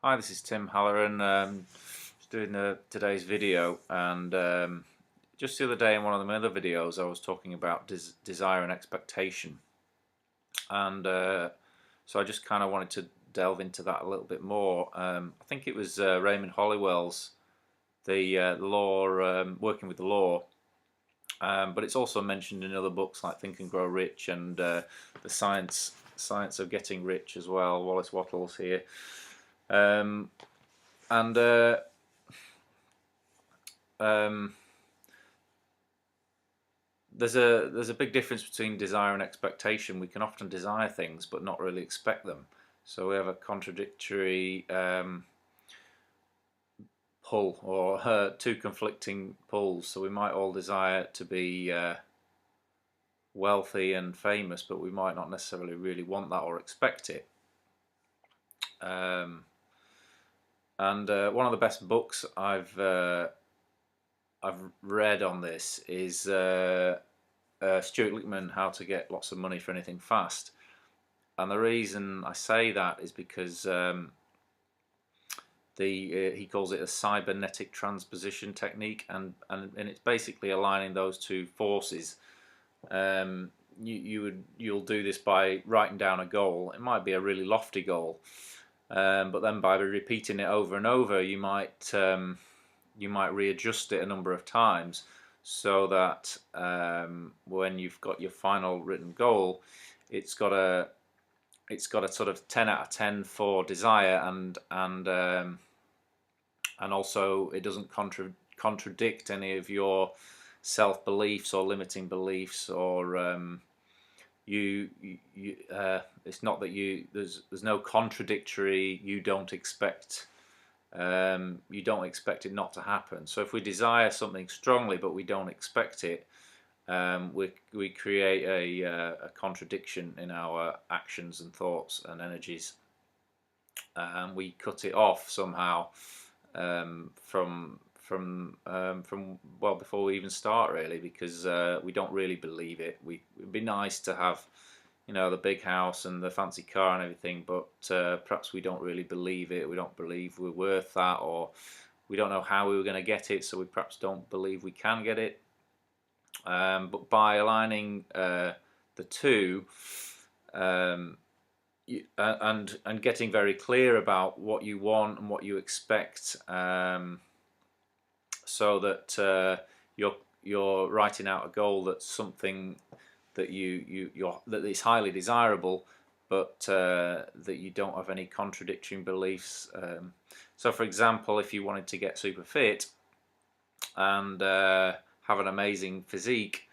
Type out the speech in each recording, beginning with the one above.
Hi, this is Tim Halloran. Just doing today's video, and just the other day in one of my other videos, I was talking about desire and expectation, and so I just kind of wanted to delve into that a little bit more. I think it was Raymond Hollywell's the law, working with the law, but it's also mentioned in other books like Think and Grow Rich and the Science of Getting Rich as well. Wallace Wattles here. Um, and um, there's a big difference between desire and expectation. We can often desire things but not really expect them. So we have a contradictory pull, or two conflicting pulls. So we might all desire to be wealthy and famous, but we might not necessarily really want that or expect it. And one of the best books I've read on this is Stuart Lichtman, How to Get Lots of Money for Anything Fast. And the reason I say that is because he calls it a cybernetic transposition technique, and it's basically aligning those two forces. You'll do this by writing down a goal. It might be a really lofty goal, but then by repeating it over and over, you might readjust it a number of times, so that when you've got your final written goal, it's got a sort of 10 out of 10 for desire, and also it doesn't contradict any of your self-beliefs or limiting beliefs, or it's not that there's no contradictory. You don't expect it not to happen. So if we desire something strongly but we don't expect it, we create a contradiction in our actions and thoughts and energies, and we cut it off somehow from well before we even start, really, because we don't really believe it. It'd be nice to have, the big house and the fancy car and everything, but perhaps we don't really believe it. We don't believe we're worth that, or we don't know how we were going to get it, so we perhaps don't believe we can get it. But by aligning the two, and getting very clear about what you want and what you expect, so that you're writing out a goal that's something that that is highly desirable, but that you don't have any contradicting beliefs. So, for example, if you wanted to get super fit and have an amazing physique,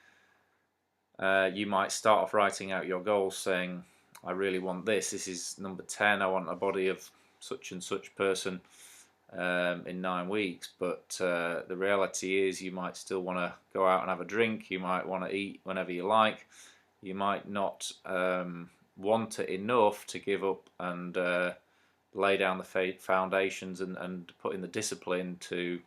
you might start off writing out your goals, saying, I really want this. This is number 10. I want a body of such and such person in 9 weeks. But the reality is, you might still want to go out and have a drink. You might want to eat whenever you like. You might not want it enough to give up and lay down the foundations and put in the discipline to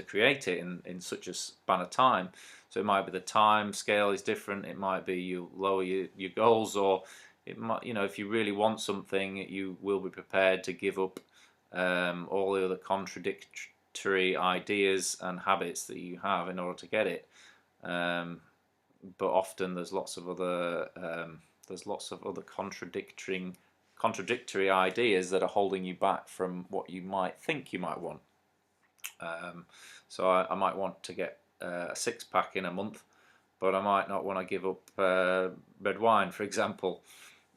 create it in such a span of time. So it might be the time scale is different. It might be you lower your goals, or it might, if you really want something, you will be prepared to give up all the other contradictory ideas and habits that you have in order to get it. But often there's lots of other contradictory ideas that are holding you back from what you might think you might want. So I might want to get a six-pack in a month, but I might not want to give up red wine, for example,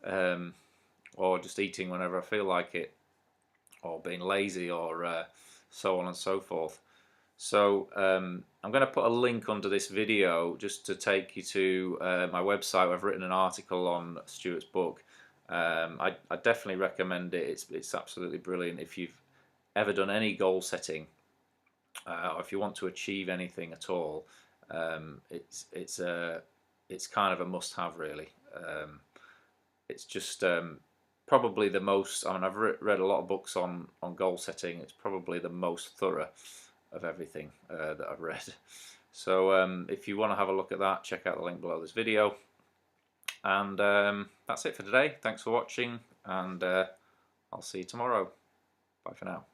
or just eating whenever I feel like it, or being lazy, or so on and so forth. So I'm going to put a link under this video just to take you to my website. I've written an article on Stuart's book. I definitely recommend it. It's absolutely brilliant. If you've ever done any goal setting, or if you want to achieve anything at all, it's kind of a must-have, really. It's just probably the most. I mean, I've read a lot of books on goal setting. It's probably the most thorough of everything that I've read. So if you want to have a look at that, check out the link below this video. And that's it for today. Thanks for watching, and I'll see you tomorrow. Bye for now.